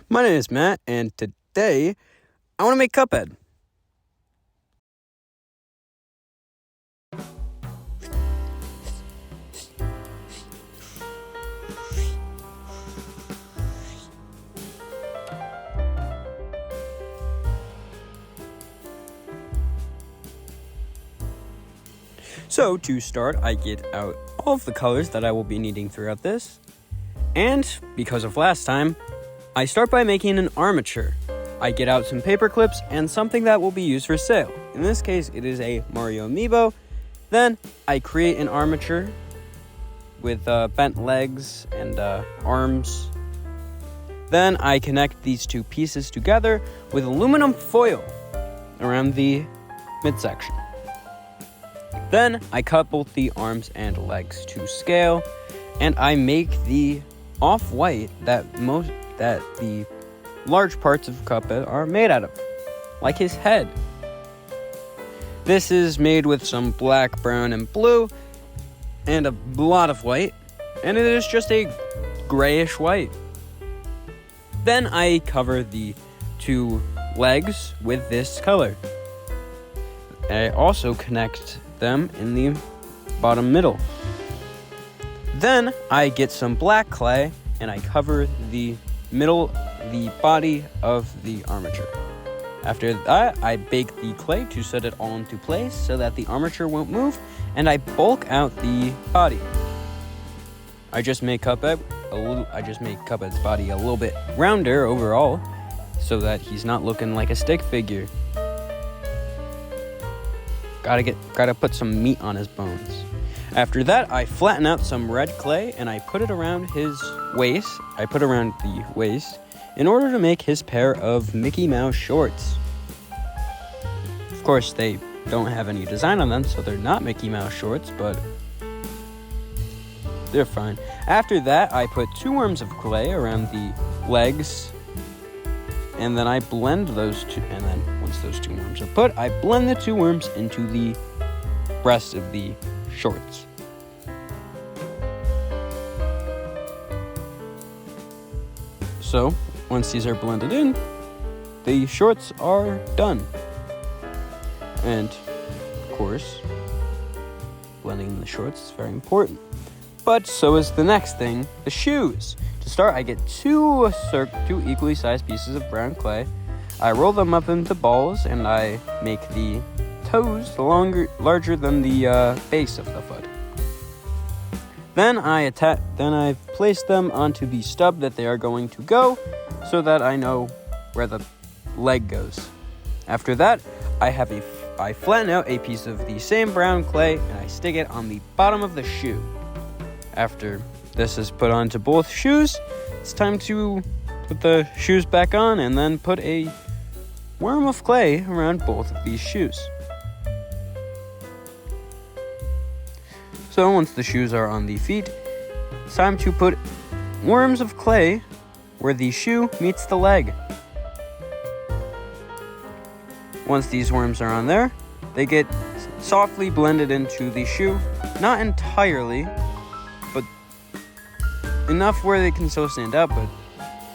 My name is Matt, and today I want to make Cuphead. So to start, I get out all of the colors that I will be needing throughout this. And because of last time, I start by making an armature. I get out some paper clips and something that will be used for sale. In this case, it is a Mario amiibo. Then I create an armature with bent legs and arms. Then I connect these two pieces together with aluminum foil around the midsection. Then I cut both the arms and legs to scale, and I make the off-white that the large parts of Cuphead are made out of, like his head. This is made with some black, brown, and blue, and a lot of white, and it is just a grayish white. Then I cover the two legs with this color. I also connect them in the bottom middle. Then I get some black clay and I cover the body of the armature. After that, I bake the clay to set it all into place so that the armature won't move, and I bulk out the body. I just make Cuphead's body a little bit rounder overall so that he's not looking like a stick figure. Gotta put some meat on his bones. After that, I flatten out some red clay and I put it around his waist. I put around the waist in order to make his pair of Mickey Mouse shorts. Of course, they don't have any design on them, so they're not Mickey Mouse shorts, but they're fine. After that, I put 2 worms of clay around the legs, and then I blend those two, and then once those 2 worms are put, I blend the 2 worms into the rest of the shorts. So, once these are blended in, the shorts are done. And, of course, blending in the shorts is very important. But so is the next thing, the shoes. To start, I get 2 equally sized pieces of brown clay. I roll them up into balls, and I make the toes larger than the base of the foot. Then I place them onto the stub that they are going to go, so that I know where the leg goes. After that, I flatten out a piece of the same brown clay, and I stick it on the bottom of the shoe. After this is put onto both shoes, it's time to put the shoes back on and then put a worm of clay around both of these shoes. So once the shoes are on the feet, it's time to put worms of clay where the shoe meets the leg. Once these worms are on there, they get softly blended into the shoe, not entirely, but enough where they can still stand up, but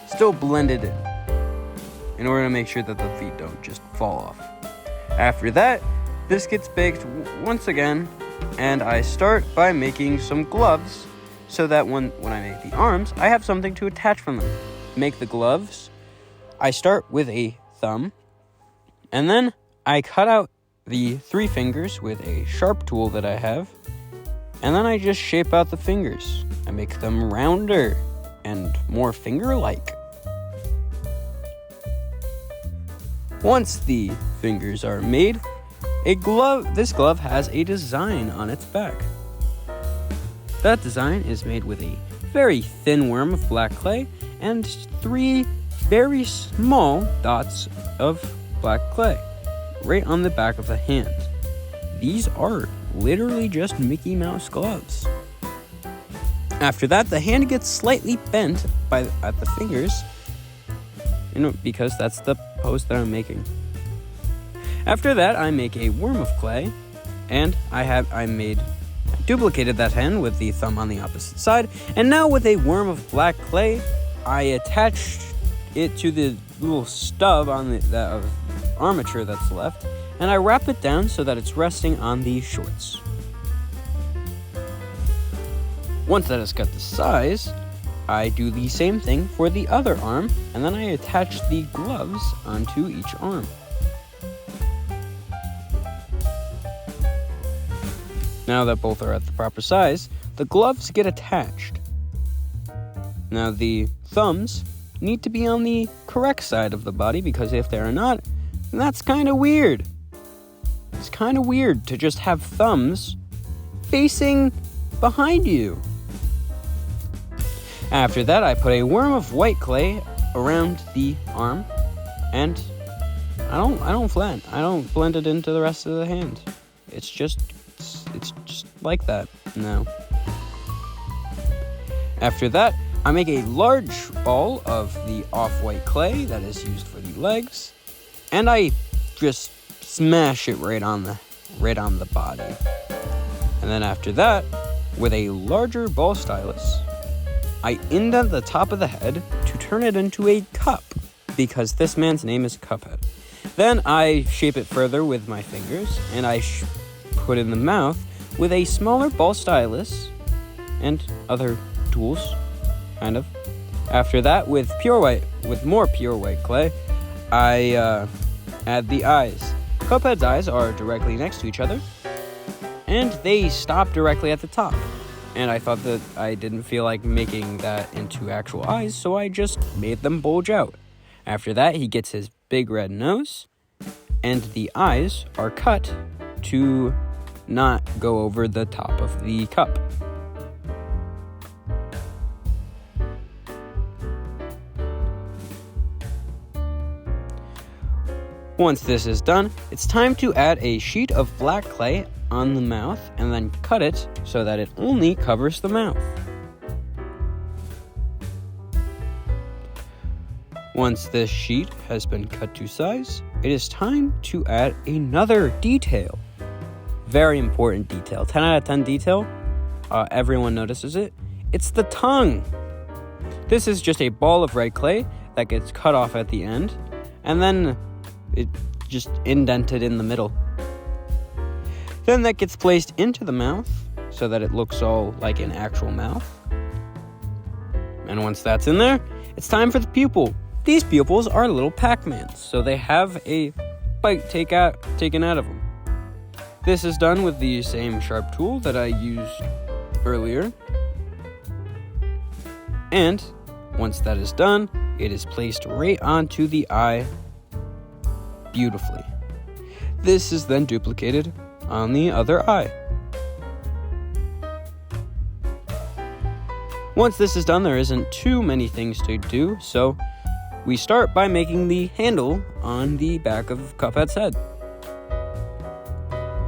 still blended in order to make sure that the feet don't just fall off. After that, this gets baked once again, and I start by making some gloves so that when I make the arms, I have something to attach from them. To make the gloves, I start with a thumb, and then I cut out the 3 fingers with a sharp tool that I have, and then I just shape out the fingers. I make them rounder and more finger-like. Once the fingers are made, this glove has a design on its back. That design is made with a very thin worm of black clay and 3 very small dots of black clay right on the back of the hand. These are literally just Mickey Mouse gloves. After that, the hand gets slightly bent at the fingers, because that's the pose that I'm making. After that, I make a worm of clay, and I duplicated that hand with the thumb on the opposite side, and now with a worm of black clay, I attached it to the little stub on the armature that's left, and I wrap it down so that it's resting on the shorts. Once that is cut to size, I do the same thing for the other arm, and then I attach the gloves onto each arm. Now that both are at the proper size, the gloves get attached. Now the thumbs need to be on the correct side of the body, because if they are not, then that's kind of weird. It's kind of weird to just have thumbs facing behind you. After that, I put a worm of white clay around the arm, and I don't blend it into the rest of the hand. It's just like that now. After that, I make a large ball of the off-white clay that is used for the legs, and I just smash it right on the body. And then after that, with a larger ball stylus, I indent the top of the head to turn it into a cup, because this man's name is Cuphead. Then I shape it further with my fingers, and I put in the mouth with a smaller ball stylus and other tools, kind of. After that, with more pure white clay, I add the eyes. Cuphead's eyes are directly next to each other, and they stop directly at the top. And I thought that I didn't feel like making that into actual eyes, so I just made them bulge out. After that, he gets his big red nose, and the eyes are cut to not go over the top of the cup. Once this is done, it's time to add a sheet of black clay on the mouth and then cut it so that it only covers the mouth. Once this sheet has been cut to size, it is time to add another detail. Very important detail. 10 out of 10 detail. Everyone notices it. It's the tongue. This is just a ball of red clay that gets cut off at the end, and then it just indented in the middle. Then that gets placed into the mouth so that it looks all like an actual mouth. And once that's in there, it's time for the pupil. These pupils are little Pac-Mans, so they have a bite taken out of them. This is done with the same sharp tool that I used earlier. And once that is done, it is placed right onto the eye beautifully. This is then duplicated on the other eye. Once this is done, there isn't too many things to do, so we start by making the handle on the back of Cuphead's head.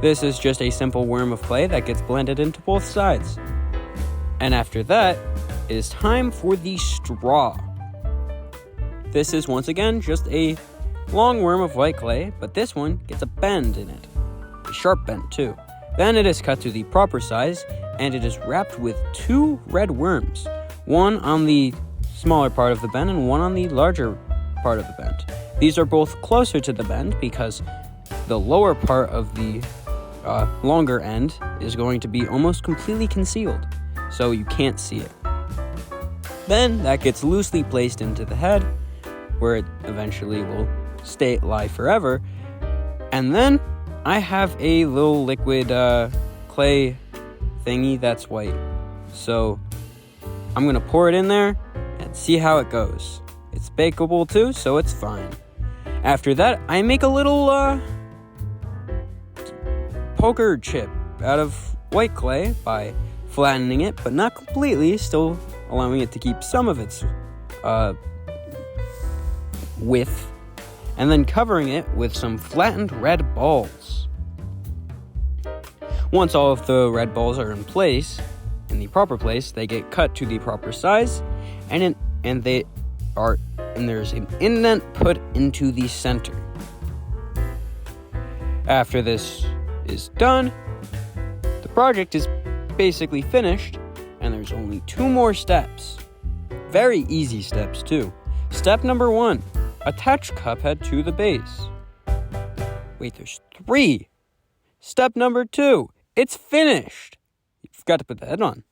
This is just a simple worm of clay that gets blended into both sides. And after that, it is time for the straw. This is once again just a long worm of white clay, but this one gets a bend in it. A sharp bend too. Then it is cut to the proper size, and it is wrapped with 2 red worms, one on the smaller part of the bend and one on the larger part of the bend. These are both closer to the bend because the lower part of the longer end is going to be almost completely concealed, so you can't see it. Then that gets loosely placed into the head, where it eventually will lie forever. And then I have a little liquid clay thingy that's white. So I'm gonna pour it in there and see how it goes. It's bakeable too, so it's fine. After that, I make a little poker chip out of white clay by flattening it, but not completely, still allowing it to keep some of its width, and then covering it with some flattened red balls. Once all of the red balls are in place, in the proper place, they get cut to the proper size, and there's an indent put into the center. After this is done, the project is basically finished, and there's only 2 more steps. Very easy steps too. Step number 1. Attach Cuphead to the base. Wait, there's 3. Step number 2. It's finished. You forgot to put the head on.